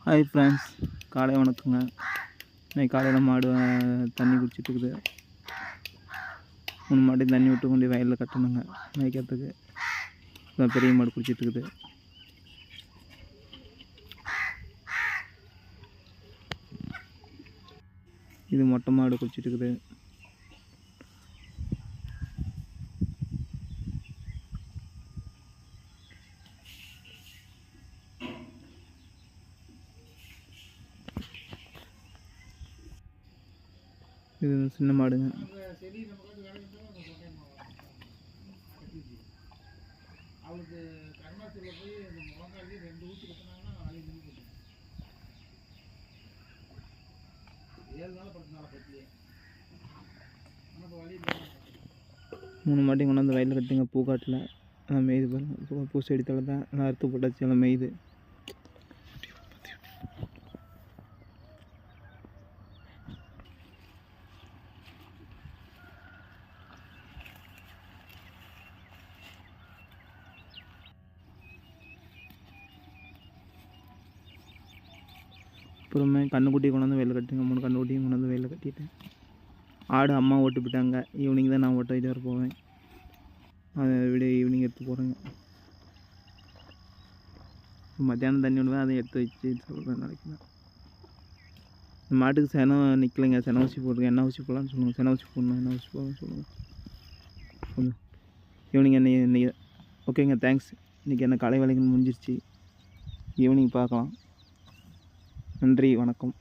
Hi friends, காலை வணக்கங்க. இன்னைக்கு காலையில் மாடு தண்ணி குடிச்சிட்டு இருக்குது. 3 மாடு தண்ணி விட்டு கொண்டு வயலில் கட்டணுங்க மேய்க்கிறதுக்கு. பெரிய மாடு குடிச்சிட்டு இருக்குது. இது மொட்டை மாடு குடிச்சிட்டு இருக்குது. இது சின்ன மாடுங்க. மூணு மாட்டையும் கொண்டாந்து வயலில் கட்டுங்க. பூக்காட்டில் எல்லாம் மேய்து பாருங்க. பூசை அடித்தால தான் எல்லாம் அறுத்து போட்டாச்சு, எல்லாம் மேய்து. அப்புறமே கண்ணுக்குட்டி கொண்டாந்து வயலில் கட்டுங்க. 3 கண்ணுக்குட்டியும் கொண்டாந்து வயலில் கட்டிட்டேன். ஆடு அம்மா ஓட்டு போயிட்டாங்க. ஈவினிங் தான் நான் ஓட்ட வைத்து வர போவேன். அதை விட ஈவினிங் எடுத்து போகிறேங்க. மத்தியானம் தண்ணி விடுவேன், அதை எடுத்து வச்சு சொல்கிறேன் நாளைக்கு தான். இந்த மாட்டுக்கு செனம் நிற்கலைங்க. சென ஊசி போட்டுருங்க. என்ன ஊசி போடலான்னு சொல்லுங்கள். சென ஊசி போடணும், என்ன ஊசி போடலான்னு சொல்லுங்கள். கொஞ்சம் ஈவினிங் இன்னைக்கு ஓகேங்க. தேங்க்ஸ். இன்றைக்கி என்ன காலை வேலைகள் முடிஞ்சிருச்சு. ஈவினிங் பார்க்கலாம். நன்றி, வணக்கம்.